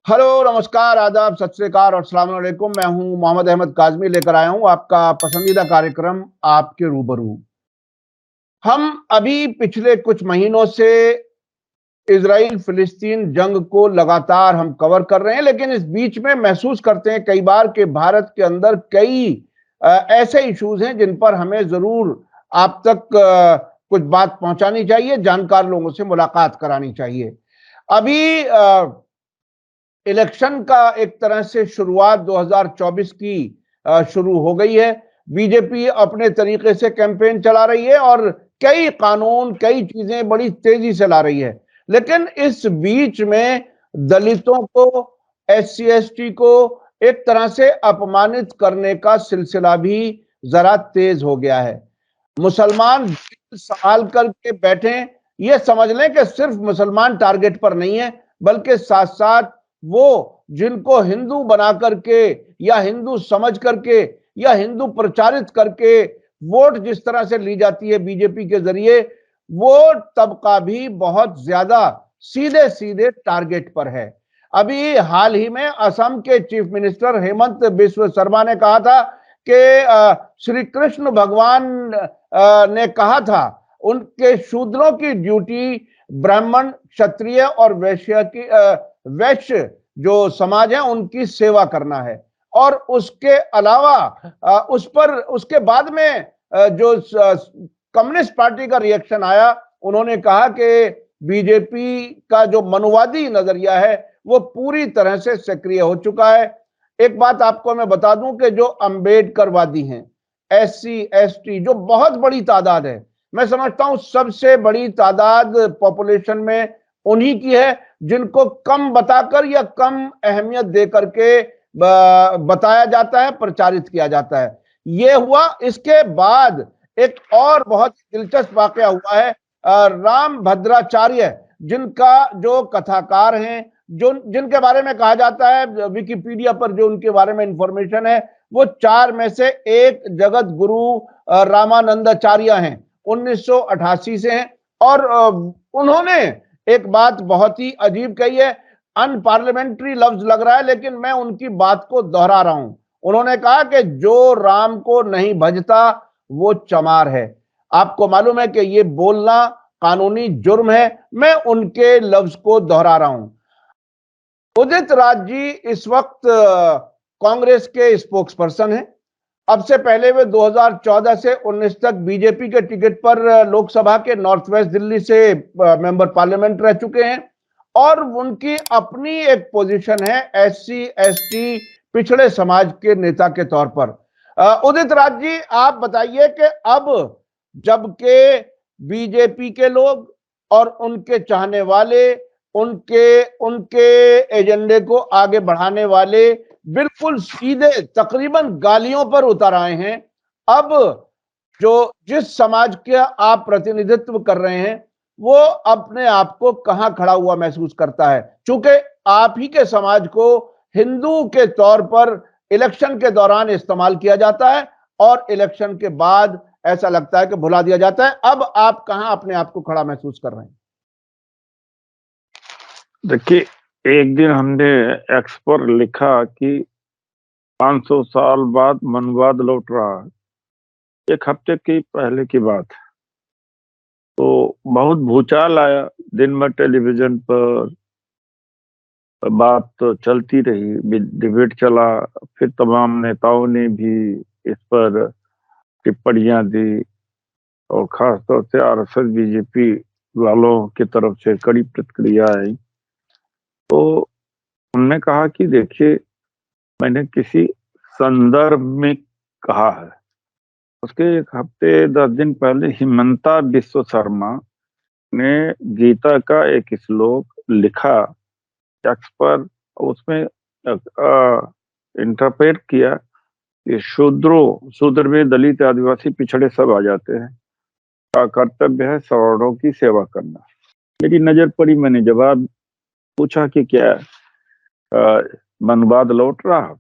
Hello, नमस्कार, आदाब, सत श्री अकाल और अस्सलाम वालेकुम। मैं हूं मोहम्मद अहमद काज़मी, लेकर आया हूं आपका पसंदीदा कार्यक्रम आपके रूबरू। हम अभी पिछले कुछ महीनों से इजराइल फिलिस्तीन जंग को लगातार हम कवर कर रहे हैं, लेकिन इस बीच में महसूस करते हैं कई बार कि भारत के अंदर कई ऐसे इश्यूज हैं जिन पर हमें जरूर आप तक कुछ बात पहुंचानी चाहिए, जानकार लोगों से मुलाकात करानी चाहिए। अभी इलेक्शन का एक तरह से शुरुआत 2024 की शुरू हो गई है। बीजेपी अपने तरीके से कैंपेन चला रही है और कई कानून, कई चीजें बड़ी तेजी से ला रही है। लेकिन इस बीच में दलितों को, एससी एसटी को एक तरह से अपमानित करने का सिलसिला भी जरा तेज हो गया है। मुसलमान संभाल करके बैठे, ये समझ लें कि सिर्फ मुसलमान टारगेट पर नहीं है, बल्कि साथ साथ वो जिनको हिंदू बना करके या हिंदू समझ करके या हिंदू प्रचारित करके वोट जिस तरह से ली जाती है बीजेपी के जरिए, वो तबका भी बहुत ज्यादा सीधे सीधे टारगेट पर है। अभी हाल ही में असम के चीफ मिनिस्टर हेमंत बिस्व शर्मा ने कहा था कि श्री कृष्ण भगवान ने कहा था उनके शूद्रों की ड्यूटी ब्राह्मण, क्षत्रिय और वैश्य की वैश्य जो समाज है उनकी सेवा करना है। और उसके अलावा उस पर उसके बाद में जो कम्युनिस्ट पार्टी का रिएक्शन आया, उन्होंने कहा कि बीजेपी का जो मनुवादी नजरिया है वो पूरी तरह से सक्रिय हो चुका है। एक बात आपको मैं बता दूं कि जो अंबेडकरवादी हैं, एससी एसटी, जो बहुत बड़ी तादाद है, मैं समझता हूं सबसे बड़ी तादाद पॉपुलेशन में उन्हीं की है, जिनको कम बताकर या कम अहमियत देकर के बताया जाता है, प्रचारित किया जाता है। ये हुआ। इसके बाद एक और बहुत दिलचस्प वाकया हुआ है। राम भद्राचार्य, जिनका जो कथाकार हैं, जो जिनके बारे में कहा जाता है विकिपीडिया पर जो उनके बारे में इंफॉर्मेशन है, वो चार में से एक जगत गुरु रामानंदाचार्य हैं, 1988 से हैं। और उन्होंने एक बात बहुत ही अजीब कही है, अनपार्लियामेंट्री लफ्ज लग रहा है लेकिन मैं उनकी बात को दोहरा रहा हूं। उन्होंने कहा कि जो राम को नहीं भजता वो चमार है। आपको मालूम है कि ये बोलना कानूनी जुर्म है। मैं उनके लफ्ज को दोहरा रहा हूं। उदित राज जी इस वक्त कांग्रेस के स्पोक्स पर्सन हैं। अब से पहले वे 2014 से 19 तक बीजेपी के टिकट पर लोकसभा के नॉर्थ वेस्ट दिल्ली से मेंबर पार्लियामेंट रह चुके हैं और उनकी अपनी एक पोजीशन है एससी एसटी पिछड़े समाज के नेता के तौर पर। उदित राज जी, आप बताइए कि अब जबकि बीजेपी के लोग और उनके चाहने वाले, उनके उनके एजेंडे को आगे बढ़ाने वाले बिल्कुल सीधे तकरीबन गालियों पर उतर आए हैं, अब जो जिस समाज के आप प्रतिनिधित्व कर रहे हैं वो अपने आप को कहां खड़ा हुआ महसूस करता है? चूंकि आप ही के समाज को हिंदू के तौर पर इलेक्शन के दौरान इस्तेमाल किया जाता है और इलेक्शन के बाद ऐसा लगता है कि भुला दिया जाता है। अब आप कहां अपने आप को खड़ा महसूस कर रहे हैं? देखिए, एक दिन हमने एक्स पर लिखा कि 500 साल बाद मनवाद लौट रहा है। एक हफ्ते की पहले की बात है। तो बहुत भूचाल आया, दिन भर टेलीविजन पर बात तो चलती रही, डिबेट चला। फिर तमाम नेताओं ने भी इस पर टिप्पणियां दी और खास तौर से आरएसएस बीजेपी वालों की तरफ से कड़ी प्रतिक्रिया आई। तो हमने कहा कि देखिए, मैंने किसी संदर्भ में कहा है। उसके एक हफ्ते 10 दिन पहले हिमंता बिस्व शर्मा ने गीता का एक श्लोक लिखा एक्स पर। उसमें इंटरप्रेट किया कि शूद्र में दलित, आदिवासी, पिछड़े सब आ जाते हैं। का कर्तव्य है सवर्णों की सेवा करना। मेरी नजर पड़ी, मैंने जवाब पूछा कि क्या मनवाद लौट रहा?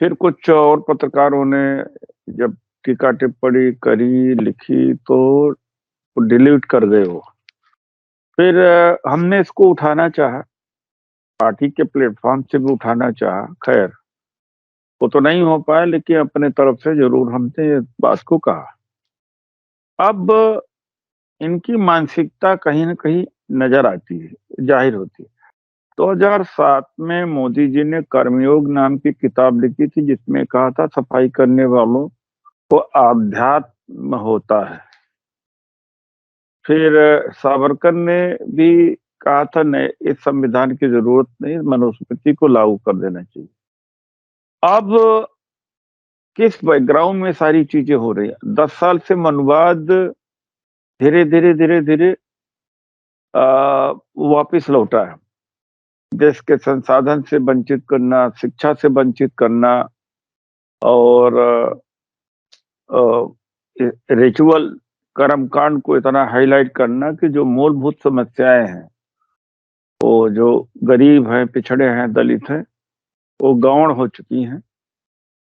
फिर कुछ और पत्रकारों ने जब टीका टिप्पणी करी, लिखी, तो डिलीट कर गए वो। फिर हमने इसको उठाना चाहा पार्टी के प्लेटफॉर्म से भी उठाना चाहा, खैर वो तो नहीं हो पाया, लेकिन अपने तरफ से जरूर हमने इस बात को कहा। अब इनकी मानसिकता कहीं न कहीं नजर आती है, जाहिर होती है। 2007 में मोदी जी ने कर्मयोग नाम की किताब लिखी थी, जिसमें कहा था सफाई करने वालों को आध्यात्म होता है। फिर सावरकर ने भी कहा था नहीं, इस संविधान की जरूरत नहीं, मनुस्मृति को लागू कर देना चाहिए। अब किस बैकग्राउंड में सारी चीजें हो रही है? 10 साल से मनुवाद धीरे-धीरे वापिस लौटा है। देश के संसाधन से वंचित करना, शिक्षा से वंचित करना और रिचुअल कर्मकांड को इतना हाईलाइट करना कि जो मूलभूत समस्याएं हैं, वो जो गरीब हैं, पिछड़े हैं, दलित हैं, वो गौण हो चुकी हैं।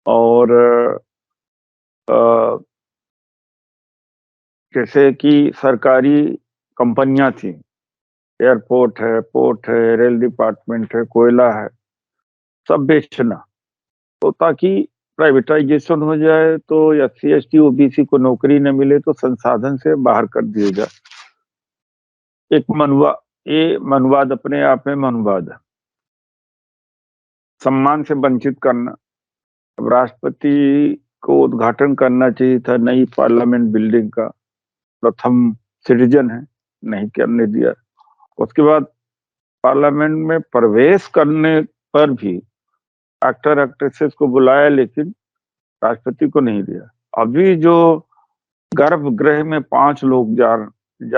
और जैसे कि सरकारी कंपनियां थी, एयरपोर्ट है, पोर्ट है, रेल डिपार्टमेंट है, कोयला है, सब बेचना, तो ताकि प्राइवेटाइजेशन हो जाए तो SC ST OBC को नौकरी न मिले तो संसाधन से बाहर कर दिए जाए। ये मनुवाद अपने आप में मनुवाद है। सम्मान से वंचित करना। अब राष्ट्रपति को उद्घाटन करना चाहिए था नई पार्लियामेंट बिल्डिंग का, प्रथम सिटीजन है, नहीं करने दिया। उसके बाद पार्लियामेंट में प्रवेश करने पर भी एक्टर एक्ट्रेसेस को बुलाया, लेकिन राष्ट्रपति को नहीं दिया। अभी जो गर्भगृह में 5 लोग जा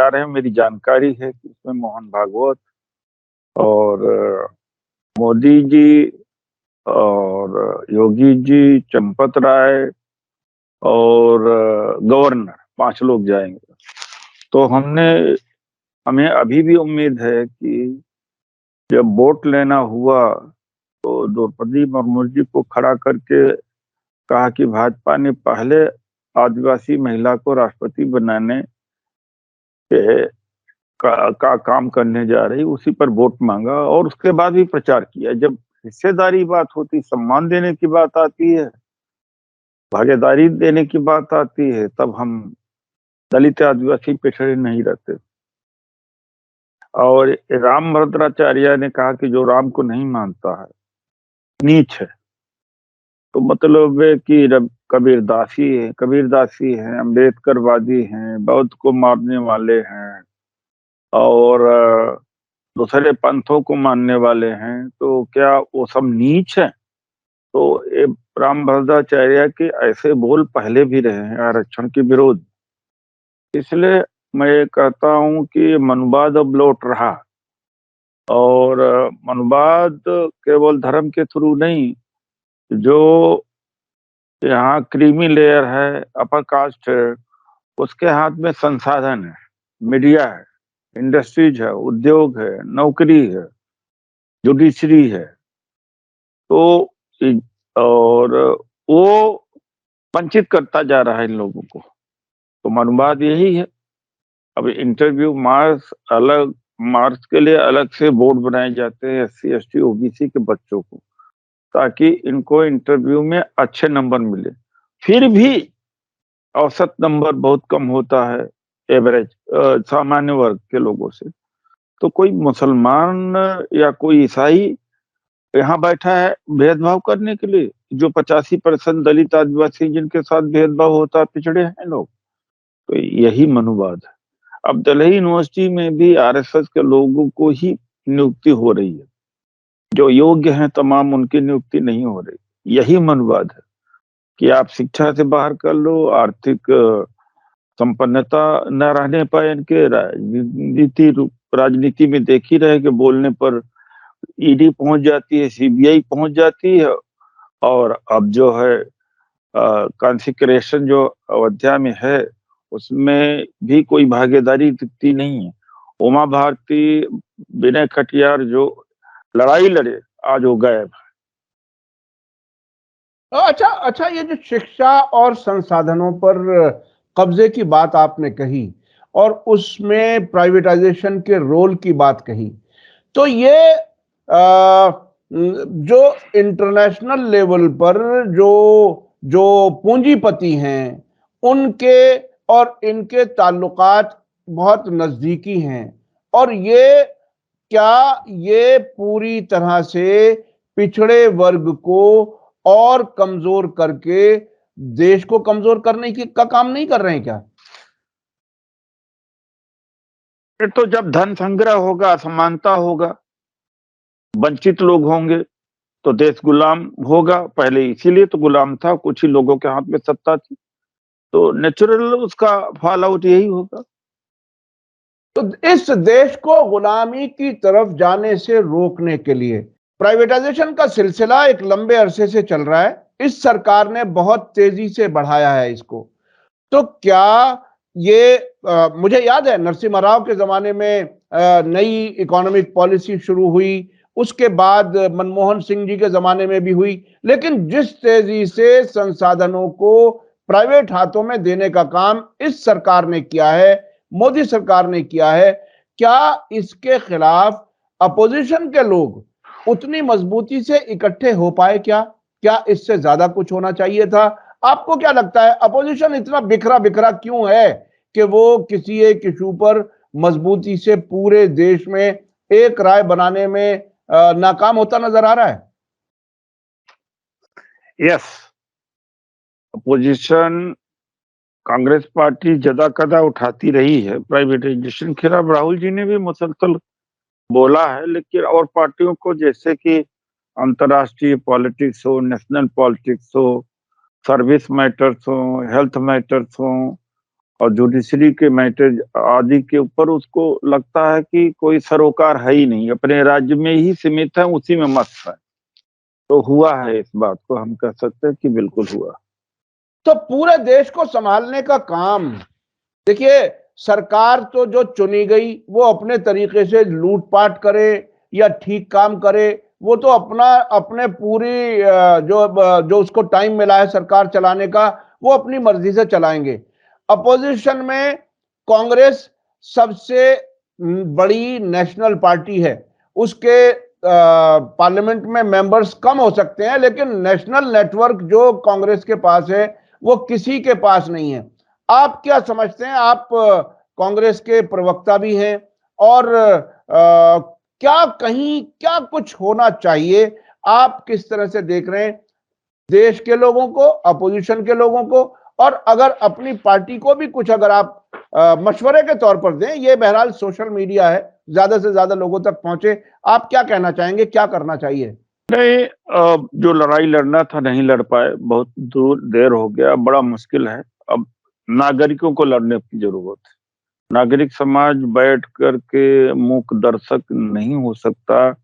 रहे हैं, मेरी जानकारी है कि इसमें मोहन भागवत और मोदी जी और योगी जी, चंपत राय और गवर्नर, 5 लोग जाएंगे। तो हमें अभी भी उम्मीद है कि जब वोट लेना हुआ तो द्रौपदी मुर्मू जी को खड़ा करके कहा कि भाजपा ने पहले आदिवासी महिला को राष्ट्रपति बनाने का काम करने जा रही, उसी पर वोट मांगा और उसके बाद भी प्रचार किया। जब हिस्सेदारी बात होती, सम्मान देने की बात आती है, भागीदारी देने की बात आती है, तब हम दलित आदिवासी पिछड़े नहीं रहते। और राम भद्राचार्य ने कहा कि जो राम को नहीं मानता है नीच है। तो मतलब है कि कबीरदासी हैं, अम्बेडकरवादी हैं, बौद्ध को मारने वाले हैं और दूसरे पंथों को मानने वाले हैं, तो क्या वो सब नीच है? तो ये राम भद्राचार्य के ऐसे बोल पहले भी रहे हैं आरक्षण के विरोध। इसलिए मैं कहता हूं कि मनुवाद अब लौट रहा, और मनुवाद केवल धर्म के थ्रू नहीं, जो यहाँ क्रीमी लेयर है, अपर कास्ट है, उसके हाथ में संसाधन है, मीडिया है, इंडस्ट्रीज है, उद्योग है, नौकरी है, जुडिशरी है, तो और वो वंचित करता जा रहा है इन लोगों को। तो मनुवाद यही है। अब इंटरव्यू मार्क्स के लिए अलग से बोर्ड बनाए जाते हैं SC ST OBC के बच्चों को, ताकि इनको इंटरव्यू में अच्छे नंबर मिले। फिर भी औसत नंबर बहुत कम होता है एवरेज सामान्य वर्ग के लोगों से। तो कोई मुसलमान या कोई ईसाई यहाँ बैठा है भेदभाव करने के लिए? जो 85% दलित आदिवासी जिनके साथ भेदभाव होता है, पिछड़े हैं लोग। तो यही मनुवाद है। अब दिल्ली यूनिवर्सिटी में भी RSS के लोगों को ही नियुक्ति हो रही है, जो योग्य हैं तमाम उनकी नियुक्ति नहीं हो रही। यही मनुवाद है कि आप शिक्षा से बाहर कर लो, आर्थिक संपन्नता न रहने पाए इनके, राजनीति में देख ही रहे कि बोलने पर ED पहुंच जाती है, CBI पहुंच जाती है। और अब जो है कॉन्सिक्रेशन जो अयोध्या में है, उसमें भी कोई भागीदारी दिखती नहीं है। उमा भारती, विनय कटियार जो लड़ाई लड़े, आज वो गायब। अच्छा, ये जो शिक्षा और संसाधनों पर कब्जे की बात आपने कही और उसमें प्राइवेटाइजेशन के रोल की बात कही, तो ये जो इंटरनेशनल लेवल पर जो जो पूंजीपति हैं उनके और इनके ताल्लुकात बहुत नजदीकी हैं, और क्या ये पूरी तरह से पिछड़े वर्ग को और कमजोर करके देश को कमजोर करने का काम नहीं कर रहे हैं क्या? फिर तो जब धन संग्रह होगा, असमानता होगा, वंचित लोग होंगे, तो देश गुलाम होगा। पहले इसीलिए तो गुलाम था, कुछ ही लोगों के हाथ में सत्ता थी, तो नेचुरल उसका फॉल आउट यही होगा। तो इस देश को गुलामी की तरफ जाने से रोकने के लिए प्राइवेटाइजेशन का सिलसिला एक लंबे अरसे से चल रहा है। इस सरकार ने बहुत तेजी से बढ़ाया है इसको। तो क्या मुझे याद है नरसिम्हा राव के जमाने में नई इकोनॉमिक पॉलिसी शुरू हुई, उसके बाद मनमोहन सिंह जी के जमाने में भी हुई, लेकिन जिस तेजी से संसाधनों को प्राइवेट हाथों में देने का काम इस सरकार ने किया है, मोदी सरकार ने किया है, क्या इसके खिलाफ अपोजिशन के लोग उतनी मजबूती से इकट्ठे हो पाए? क्या इससे ज्यादा कुछ होना चाहिए था? आपको क्या लगता है अपोजिशन इतना बिखरा बिखरा क्यों है कि वो किसी एक इशू पर मजबूती से पूरे देश में एक राय बनाने में नाकाम होता नजर आ रहा है? यस, अपोजिशन कांग्रेस पार्टी जदा कदा उठाती रही है प्राइवेटाइजेशन के खिलाफ। राहुल जी ने भी मुसलसल बोला है, लेकिन और पार्टियों को, जैसे कि अंतर्राष्ट्रीय पॉलिटिक्स हो, नेशनल पॉलिटिक्स हो, सर्विस मैटर्स हो, हेल्थ मैटर्स हो और जुडिशरी के मैटर आदि के ऊपर उसको लगता है कि कोई सरोकार है ही नहीं, अपने राज्य में ही सीमित है, उसी में मस्त है। तो हुआ है, इस बात को हम कह सकते हैं कि बिल्कुल हुआ। तो पूरे देश को संभालने का काम, देखिए, सरकार तो जो चुनी गई वो अपने तरीके से लूटपाट करे या ठीक काम करे, वो तो अपने पूरी जो उसको टाइम मिला है सरकार चलाने का वो अपनी मर्जी से चलाएंगे। अपोजिशन में कांग्रेस सबसे बड़ी नेशनल पार्टी है, उसके पार्लियामेंट में मेंबर्स कम हो सकते हैं, लेकिन नेशनल नेटवर्क जो कांग्रेस के पास है वो किसी के पास नहीं है। आप क्या समझते हैं? आप कांग्रेस के प्रवक्ता भी हैं, और क्या कुछ होना चाहिए? आप किस तरह से देख रहे हैं देश के लोगों को, अपोजिशन के लोगों को, और अगर अपनी पार्टी को भी कुछ अगर आप मशवरे के तौर पर दें, ये बहरहाल सोशल मीडिया है, ज्यादा से ज्यादा लोगों तक पहुंचे, आप क्या कहना चाहेंगे, क्या करना चाहिए? नहीं, जो लड़ाई लड़ना था नहीं लड़ पाए, बहुत दूर देर हो गया, बड़ा मुश्किल है। अब नागरिकों को लड़ने की जरूरत है। नागरिक समाज बैठ करके मूक दर्शक नहीं हो सकता।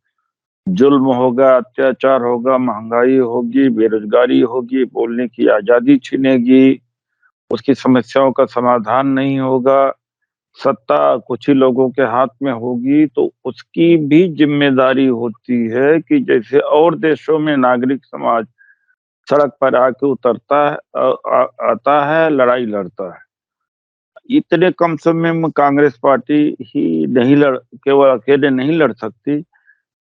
जुल्म होगा, अत्याचार होगा, महंगाई होगी, बेरोजगारी होगी, बोलने की आजादी छिनेगी, उसकी समस्याओं का समाधान नहीं होगा, सत्ता कुछ ही लोगों के हाथ में होगी, तो उसकी भी जिम्मेदारी होती है कि जैसे और देशों में नागरिक समाज सड़क पर आके उतरता है, आता है, लड़ाई लड़ता है। इतने कम समय में कांग्रेस पार्टी ही नहीं केवल अकेले नहीं लड़ सकती,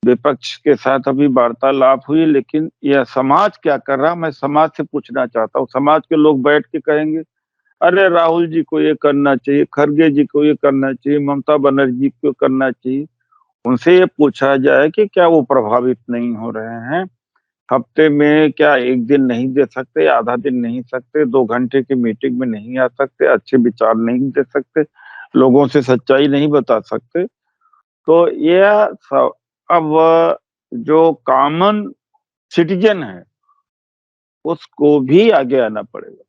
विपक्ष के साथ अभी वार्तालाप हुई, लेकिन यह समाज क्या कर रहा, मैं समाज से पूछना चाहता हूँ। समाज के लोग बैठ के कहेंगे अरे राहुल जी को ये करना चाहिए, खड़गे जी को ये करना चाहिए, ममता बनर्जी को करना चाहिए। उनसे ये पूछा जाए कि क्या वो प्रभावित नहीं हो रहे हैं? हफ्ते में क्या एक दिन नहीं दे सकते, आधा दिन नहीं सकते, 2 घंटे की मीटिंग में नहीं आ सकते, अच्छे विचार नहीं दे सकते, लोगों से सच्चाई नहीं बता सकते? तो यह अब जो कॉमन सिटीजन है उसको भी आगे आना पड़ेगा।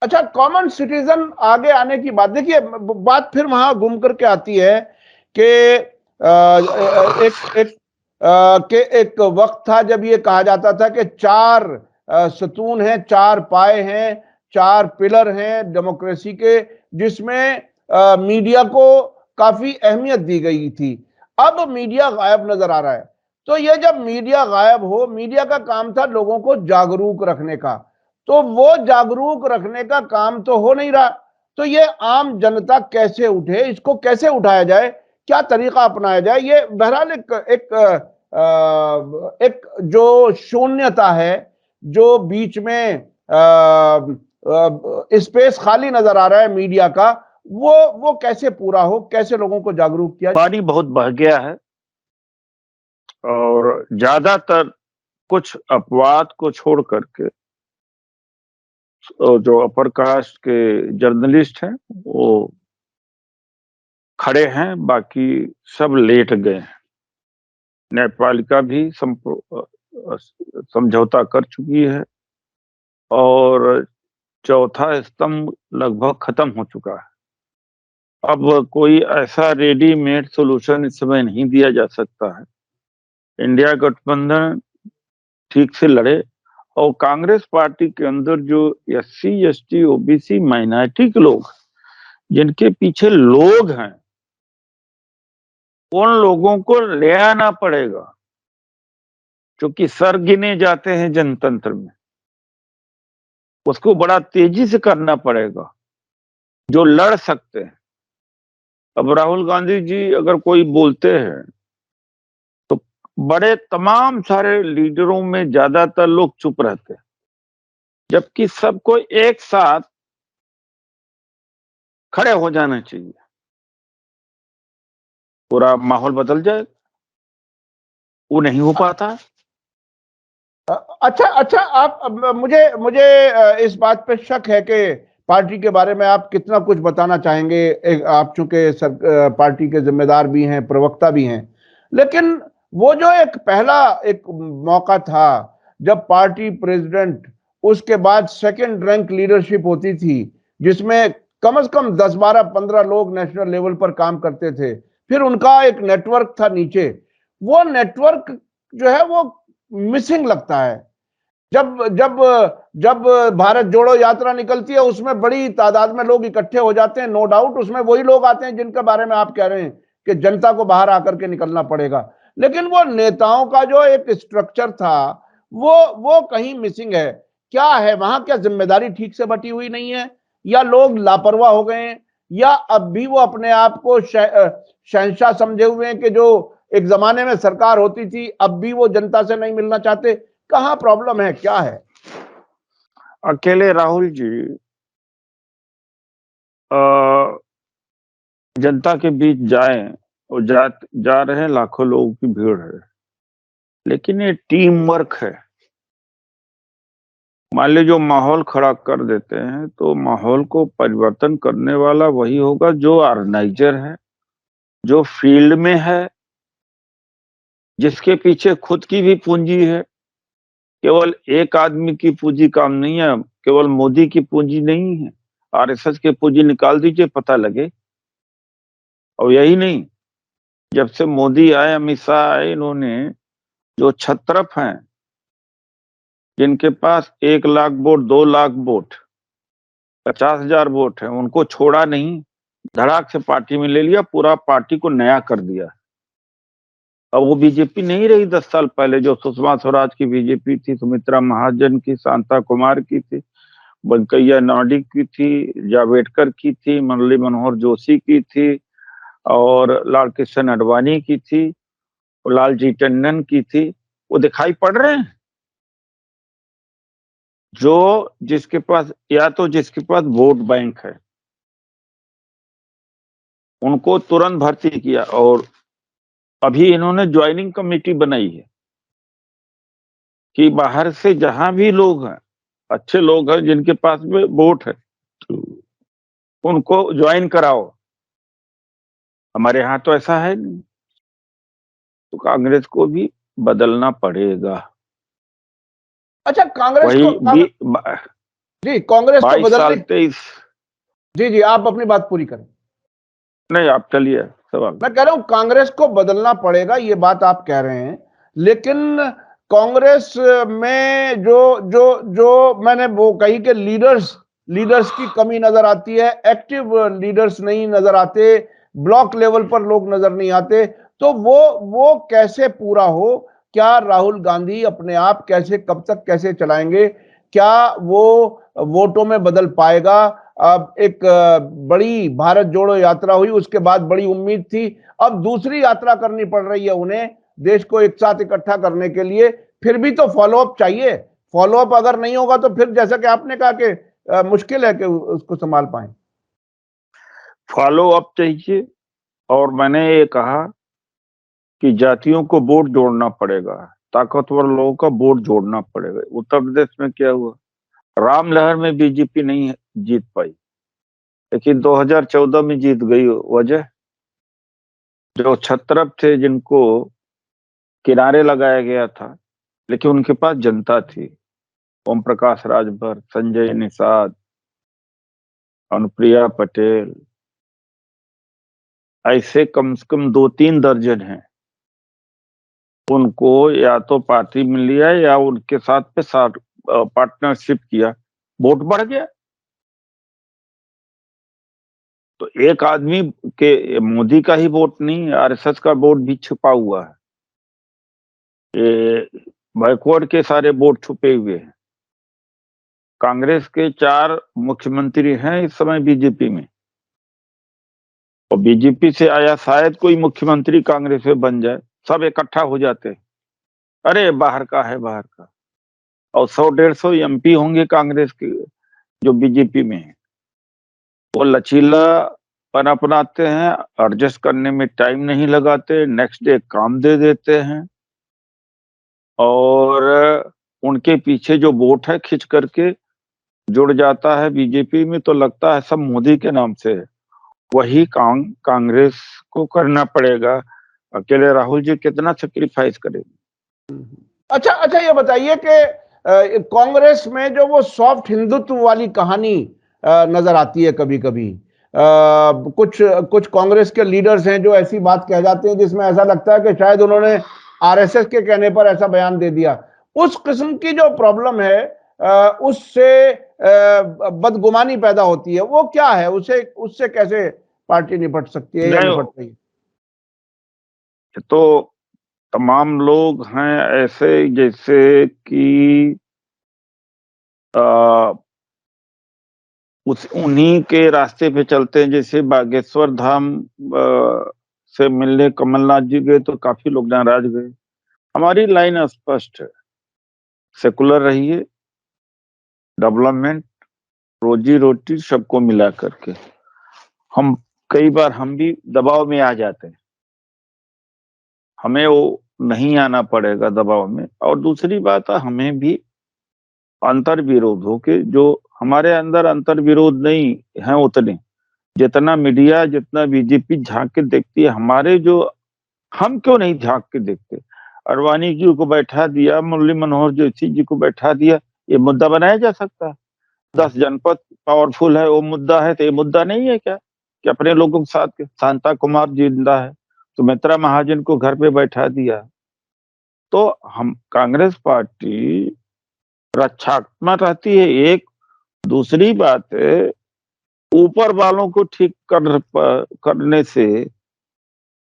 अच्छा, कॉमन सिटीजन आगे आने की बात, देखिए, बात फिर वहां घूम करके आती है कि एक वक्त था जब ये कहा जाता था कि 4 सतून हैं, 4 पाए हैं, 4 पिलर हैं डेमोक्रेसी के, जिसमें मीडिया को काफी अहमियत दी गई थी। अब मीडिया गायब नजर आ रहा है। तो ये जब मीडिया गायब हो, मीडिया का काम था लोगों को जागरूक रखने का, तो वो जागरूक रखने का काम तो हो नहीं रहा। तो ये आम जनता कैसे उठे, इसको कैसे उठाया जाए, क्या तरीका अपनाया जाए? ये बहरहाल एक एक जो शून्यता है, जो बीच में स्पेस खाली नजर आ रहा है मीडिया का, वो कैसे पूरा हो, कैसे लोगों को जागरूक किया? पानी बहुत बह गया है और ज्यादातर कुछ अपवाद को छोड़ करके जो अपर कास्ट के जर्नलिस्ट हैं वो खड़े हैं, बाकी सब लेट गए हैं। न्यायपालिका भी समझौता कर चुकी है और चौथा स्तंभ लगभग खत्म हो चुका है। अब कोई ऐसा रेडीमेड सॉल्यूशन इस समय नहीं दिया जा सकता है। इंडिया गठबंधन ठीक से लड़े और कांग्रेस पार्टी के अंदर जो SC ST OBC माइनॉरिटी के लोग जिनके पीछे लोग हैं, उन लोगों को ले आना पड़ेगा, क्योंकि सर गिने जाते हैं जनतंत्र में। उसको बड़ा तेजी से करना पड़ेगा, जो लड़ सकते हैं। अब राहुल गांधी जी अगर कोई बोलते हैं तो बड़े तमाम सारे लीडरों में ज्यादातर लोग चुप रहते हैं, जबकि सबको एक साथ खड़े हो जाना चाहिए, पूरा माहौल बदल जाए। वो नहीं हो पाता। अच्छा, आप मुझे इस बात पे शक है कि पार्टी के बारे में आप कितना कुछ बताना चाहेंगे। आप चूंकि पार्टी के जिम्मेदार भी हैं, प्रवक्ता भी हैं, लेकिन वो जो एक पहला एक मौका था जब पार्टी प्रेसिडेंट, उसके बाद सेकंड रैंक लीडरशिप होती थी, जिसमें कम से कम 10, 12, 15 लोग नेशनल लेवल पर काम करते थे, फिर उनका एक नेटवर्क था नीचे। वो नेटवर्क जो है वो मिसिंग लगता है। जब जब जब भारत जोड़ो यात्रा निकलती है, उसमें बड़ी तादाद में लोग इकट्ठे हो जाते हैं, नो डाउट उसमें वही लोग आते हैं जिनके बारे में आप कह रहे हैं कि जनता को बाहर आकर के निकलना पड़ेगा। लेकिन वो नेताओं का जो एक स्ट्रक्चर था, वो कहीं मिसिंग है। क्या है वहां? क्या जिम्मेदारी ठीक से बटी हुई नहीं है, या लोग लापरवाह हो गए हैं, या अब भी वो अपने आप को शहंशाह समझे हुए हैं कि जो एक जमाने में सरकार होती थी, अब भी वो जनता से नहीं मिलना चाहते? कहां प्रॉब्लम है, क्या है? अकेले राहुल जी जनता के बीच जाएं और जा रहे हैं, लाखों लोगों की भीड़ है, लेकिन ये टीम वर्क है। मान लीजिए जो माहौल खड़ा कर देते हैं, तो माहौल को परिवर्तन करने वाला वही होगा जो ऑर्गेनाइजर है, जो फील्ड में है, जिसके पीछे खुद की भी पूंजी है। केवल एक आदमी की पूंजी काम नहीं है, केवल मोदी की पूंजी नहीं है। RSS की पूंजी निकाल दीजिए, पता लगे। और यही नहीं, जब से मोदी आए, अमित शाह आए, इन्होंने जो छत्रप हैं, जिनके पास 1 lakh vote, 2 lakh vote, 50,000 vote है, उनको छोड़ा नहीं, धड़ाक से पार्टी में ले लिया, पूरा पार्टी को नया कर दिया। अब वो बीजेपी नहीं रही 10 साल पहले, जो सुषमा स्वराज की बीजेपी थी, सुमित्रा महाजन की, शांता कुमार की थी, वेंकैया नायडू की थी, जावड़ेकर की थी, मुरली मनोहर जोशी की थी, और लाल कृष्ण आडवाणी की थी, और लालजी टंडन की थी। वो दिखाई पड़ रहे हैं? जिसके पास, या तो जिसके पास वोट बैंक है, उनको तुरंत भर्ती किया। और अभी इन्होंने ज्वाइनिंग कमेटी बनाई है कि बाहर से जहां भी लोग हैं, अच्छे लोग हैं, जिनके पास में वोट है, तो उनको ज्वाइन कराओ। हमारे यहाँ तो ऐसा है नहीं, तो कांग्रेस को भी बदलना पड़ेगा। अच्छा, कांग्रेस वही को जी, कांग्रेस को 22 साल 23। जी, आप अपनी बात पूरी करें। नहीं, आप चलिए सवाल। मैं कह रहा हूं कांग्रेस को बदलना पड़ेगा, ये बात आप कह रहे हैं, लेकिन कांग्रेस में जो जो जो मैंने वो कही कि लीडर्स की कमी नजर आती है, एक्टिव लीडर्स नहीं नजर आते, ब्लॉक लेवल पर लोग नजर नहीं आते, तो वो कैसे पूरा हो? क्या राहुल गांधी अपने आप कैसे, कब तक कैसे चलाएंगे? क्या वो वोटों में बदल पाएगा? अब एक बड़ी भारत जोड़ो यात्रा हुई, उसके बाद बड़ी उम्मीद थी, अब दूसरी यात्रा करनी पड़ रही है उन्हें, देश को एक साथ इकट्ठा करने के लिए, फिर भी तो फॉलोअप चाहिए। फॉलोअप अगर नहीं होगा तो फिर जैसा कि आपने कहा कि मुश्किल है कि उसको संभाल पाए। फॉलो अप चाहिए, और मैंने ये कहा कि जातियों को वोट जोड़ना पड़ेगा, ताकतवर लोगों का वोट जोड़ना पड़ेगा। उत्तर प्रदेश में क्या हुआ, रामलहर में बीजेपी नहीं जीत पाई, लेकिन 2014 में जीत गई। वजह, जो छत्रप थे जिनको किनारे लगाया गया था, लेकिन उनके पास जनता थी। ओम प्रकाश राजभर, संजय निषाद, अनुप्रिया पटेल, ऐसे कम से कम 2-3 दर्जन हैं। उनको या तो पार्टी में लिया या उनके साथ पे पार्टनरशिप किया, वोट बढ़ गया। तो एक आदमी के, मोदी का ही वोट नहीं, आरएसएस का वोट भी छुपा हुआ है। ये बैकवर्ड के सारे वोट छुपे हुए हैं। कांग्रेस के 4 मुख्यमंत्री हैं इस समय बीजेपी में, और बीजेपी से आया शायद कोई मुख्यमंत्री कांग्रेस में बन जाए, सब इकट्ठा हो जाते हैं, अरे बाहर का है, बाहर का। और 100-150 एमपी होंगे कांग्रेस के जो बीजेपी में है। वो लचीलापन अपनाते हैं, एडजस्ट करने में टाइम नहीं लगाते, नेक्स्ट डे काम दे देते हैं, और उनके पीछे जो वोट है खिंच करके जुड़ जाता है बीजेपी में, तो लगता है सब मोदी के नाम से है। वही काम कांग्रेस को करना पड़ेगा। अकेले राहुल जी कितना सेक्रीफाइस करेंगे। अच्छा अच्छा, ये बताइए कि कांग्रेस में जो वो सॉफ्ट हिंदुत्व वाली कहानी नजर आती है कभी कभी, कुछ कुछ कांग्रेस के लीडर्स हैं जो ऐसी बात कह जाते हैं जिसमें ऐसा लगता है कि शायद उन्होंने आरएसएस के कहने पर ऐसा बयान दे दिया। उस किस्म की जो प्रॉब्लम है, उससे बदगुमानी पैदा होती है, वो क्या है? उसे उससे कैसे पार्टी निपट सकती है या निपट रही है? तो तमाम लोग हैं ऐसे, जैसे कि उन्हीं के रास्ते पे चलते हैं। जैसे बागेश्वर धाम से मिलने कमलनाथ जी गए तो काफी लोग नाराज गए। हमारी लाइन स्पष्ट है, सेकुलर रहिए, डेवलपमेंट, रोजी रोटी सबको मिला करके। हम कई बार हम भी दबाव में आ जाते हैं, हमें वो नहीं आना पड़ेगा दबाव में। और दूसरी बात है, हमें भी अंतर विरोधों के, जो हमारे अंदर अंतर विरोध नहीं है उतने, जितना मीडिया, जितना बीजेपी झांक के देखती है, हमारे जो, हम क्यों नहीं झांक के देखते? अडवाणी जी को बैठा दिया, मुरली मनोहर जोशी जी को बैठा दिया, ये मुद्दा बनाया जा सकता है। 10 जनपद पावरफुल है, वो मुद्दा है, तो ये मुद्दा नहीं है क्या कि अपने लोगों के साथ? शांता कुमार जिंदा है, सुमित्रा महाजन को घर पे बैठा दिया। तो हम, कांग्रेस पार्टी रक्षात्मक रहती है। एक दूसरी बात है, ऊपर वालों को ठीक करने से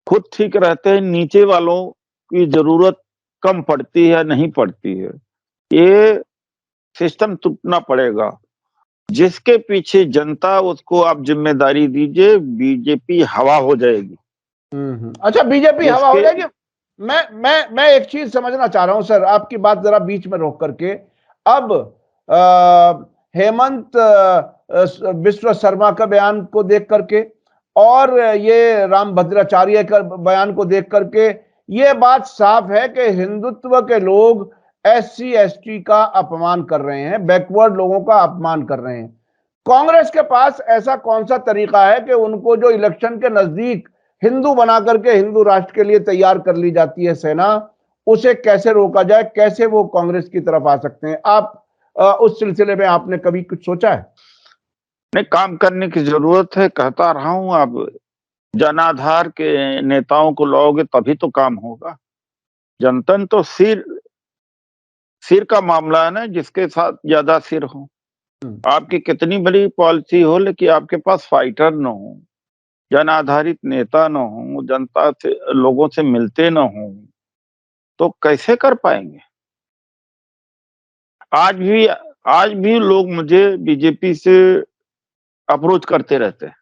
खुद ठीक रहते हैं, नीचे वालों की जरूरत कम पड़ती है, नहीं पड़ती है। ये सिस्टम टूटना पड़ेगा। जिसके पीछे जनता, उसको आप जिम्मेदारी दीजिए, बीजेपी हवा हो जाएगी। अच्छा, बीजेपी हवा हो जिसके जाएगी। मैं एक चीज समझना चाह रहा हूं सर, आपकी बात जरा बीच में रोक करके। अब हेमंत बिश्व शर्मा का बयान को देख करके और ये राम भद्राचार्य का बयान को देख करके ये बात साफ है कि हिंदुत्व के लोग एससी एसटी का अपमान कर रहे हैं, बैकवर्ड लोगों का अपमान कर रहे हैं। कांग्रेस के पास ऐसा कौन सा तरीका है कि उनको जो इलेक्शन के नजदीक हिंदू बना करके हिंदू राष्ट्र के लिए तैयार कर ली जाती है सेना, उसे कैसे रोका जाए? कैसे वो कांग्रेस की तरफ आ सकते हैं? आप उस सिलसिले में आपने कभी कुछ सोचा है? नहीं, काम करने की जरूरत है, कहता रहा हूं। आप जनाधार के नेताओं को लाओगे तभी तो काम होगा। जनतन तो सिर सिर का मामला है ना, जिसके साथ ज्यादा सिर हो। आपकी कितनी बड़ी पॉलिसी हो, लेकिन आपके पास फाइटर न हो, जन आधारित नेता न हो, जनता से, लोगों से मिलते न हो, तो कैसे कर पाएंगे? आज भी लोग मुझे बीजेपी से अप्रोच करते रहते हैं,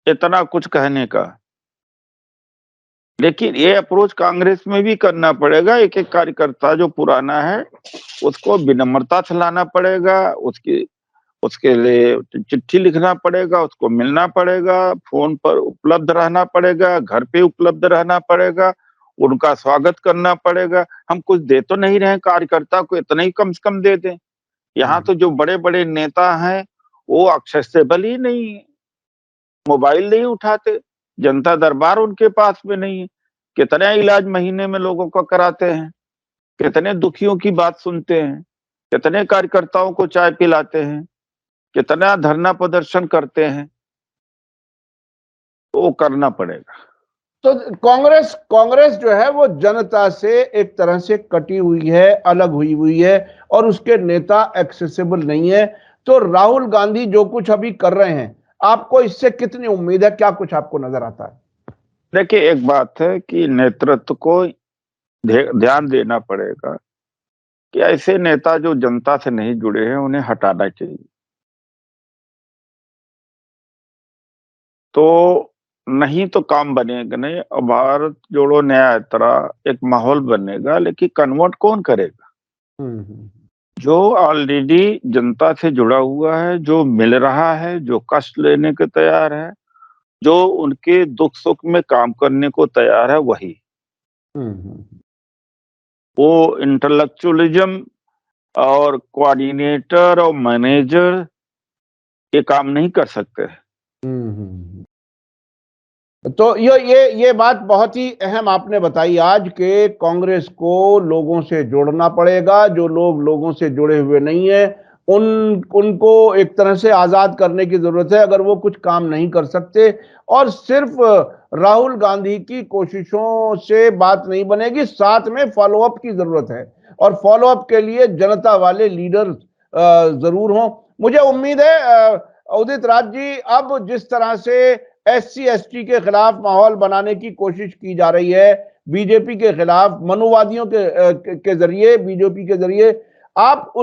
इतना कुछ कहने का। लेकिन ये अप्रोच कांग्रेस में भी करना पड़ेगा। एक-एक कार्यकर्ता जो पुराना है, उसको विनम्रता से लाना पड़ेगा, उसके लिए चिट्ठी लिखना पड़ेगा, उसको मिलना पड़ेगा, फ़ोन पर उपलब्ध रहना पड़ेगा, घर पे उपलब्ध रहना पड़ेगा, उनका स्वागत करना पड़ेगा। हम कुछ दे तो नहीं रहे हैं, कार्यकर्ता को इतना ही कम से कम दे दें। यहाँ तो जो बड़े-बड़े नेता हैं, वो एक्सेसिबल ही नहीं है, मोबाइल नहीं उठाते, जनता दरबार उनके पास में नहीं है। कितना इलाज महीने में लोगों का कराते हैं, कितने दुखियों की बात सुनते हैं, कितने कार्यकर्ताओं को चाय पिलाते हैं, कितना धरना प्रदर्शन करते हैं, तो वो करना पड़ेगा। तो कांग्रेस कांग्रेस जो है वो जनता से एक तरह से कटी हुई है, अलग हुई है और उसके नेता एक्सेसिबल नहीं है। तो राहुल गांधी जो कुछ अभी कर रहे हैं, आपको इससे कितनी उम्मीद है? क्या कुछ आपको नजर आता है? देखिए, एक बात है कि नेतृत्व को ध्यान देना पड़ेगा कि ऐसे नेता जो जनता से नहीं जुड़े हैं, उन्हें हटाना चाहिए। तो नहीं तो काम बनेगा नहीं और भारत जोड़ो न्याय यात्रा एक माहौल बनेगा, लेकिन कन्वर्ट कौन करेगा? जो ऑलरेडी जनता से जुड़ा हुआ है, जो मिल रहा है, जो कष्ट लेने को तैयार है, जो उनके दुख-सुख में काम करने को तैयार है, वही। वो इंटेलेक्चुअलिज्म और कोऑर्डिनेटर और मैनेजर ये काम नहीं कर सकते। तो ये बात बहुत ही अहम आपने बताई आज के कांग्रेस को लोगों से जोड़ना पड़ेगा। जो लोग लोगों से जुड़े हुए नहीं है, उनको एक तरह से आजाद करने की जरूरत है अगर वो कुछ काम नहीं कर सकते। और सिर्फ राहुल गांधी की कोशिशों से बात नहीं बनेगी, साथ में फॉलोअप की जरूरत है और फॉलोअप के लिए जनता वाले लीडर जरूर हों। मुझे उम्मीद है उदित राज जी, अब जिस तरह से SC ST के खिलाफ माहौल बनाने की कोशिश की जा रही है, बीजेपी के खिलाफ मनुवादियों के जरिए, बीजेपी के जरिए, आप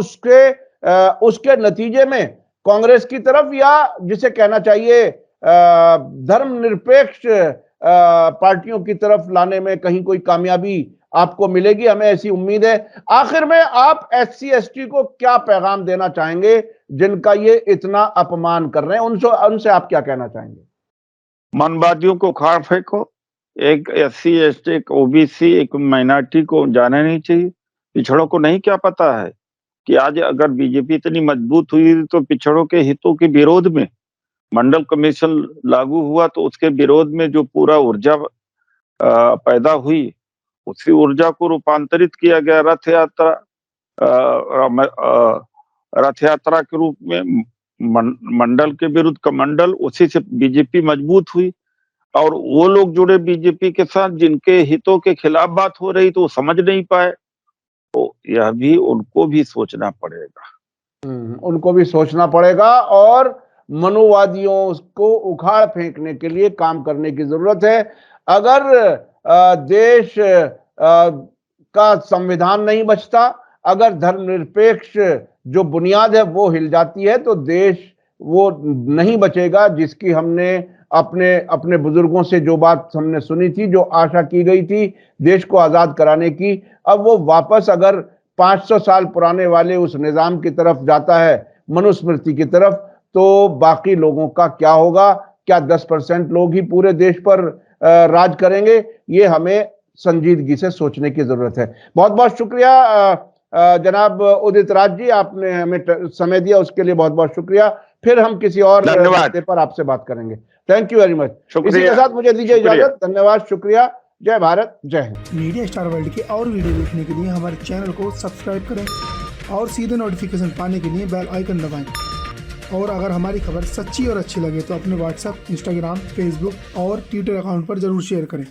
उसके नतीजे में कांग्रेस की तरफ या जिसे कहना चाहिए धर्मनिरपेक्ष पार्टियों की तरफ लाने में कहीं कोई कामयाबी आपको मिलेगी? हमें ऐसी उम्मीद है। आखिर में आप SC ST को क्या पैगाम देना चाहेंगे जिनका ये इतना अपमान कर रहे हैं? उनसे आप क्या कहना चाहेंगे? मनवादियों को उखाड़ फेंको। एक SC ST, एक OBC, एक माइनॉरिटी को जाना नहीं चाहिए। पिछड़ों को नहीं क्या पता है कि आज अगर बीजेपी इतनी मजबूत हुई तो पिछड़ों के हितों के विरोध में मंडल कमीशन लागू हुआ, तो उसके विरोध में जो पूरा ऊर्जा पैदा हुई, उसी ऊर्जा को रूपांतरित किया गया रथ यात्रा के रूप में मंडल के विरुद्ध कमंडल, उसी से बीजेपी मजबूत हुई। और वो लोग जुड़े बीजेपी के साथ जिनके हितों के खिलाफ बात हो रही तो वो समझ नहीं पाए। तो यह भी उनको भी सोचना पड़ेगा। उनको भी सोचना पड़ेगा और मनुवादियों को उखाड़ फेंकने के लिए काम करने की जरूरत है। अगर देश का संविधान नहीं बचता, अगर धर्मनिरपेक्ष जो बुनियाद है वो हिल जाती है, तो देश वो नहीं बचेगा जिसकी हमने अपने बुजुर्गों से जो बात हमने सुनी थी, जो आशा की गई थी देश को आजाद कराने की, अब वो वापस अगर 500 साल पुराने वाले उस निजाम की तरफ जाता है, मनुस्मृति की तरफ, तो बाकी लोगों का क्या होगा? क्या 10% लोग ही पूरे देश पर राज करेंगे? ये हमें संजीदगी से सोचने की जरूरत है। बहुत बहुत शुक्रिया जनाब उदित राज जी, आपने हमें समय दिया, उसके लिए बहुत बहुत शुक्रिया। फिर हम किसी और मुद्दे पर आपसे बात करेंगे। Thank you very much. इसी के साथ मुझे दीजिए इजाजत। धन्यवाद, शुक्रिया। जय भारत, जय हिंद। मीडिया स्टार वर्ल्ड के और वीडियो देखने के लिए हमारे चैनल को सब्सक्राइब करें और सीधे नोटिफिकेशन पाने के लिए बेल आइकन दबाएं। और अगर हमारी खबर सच्ची और अच्छी लगे तो अपने WhatsApp, Instagram, Facebook और Twitter अकाउंट पर जरूर शेयर करें।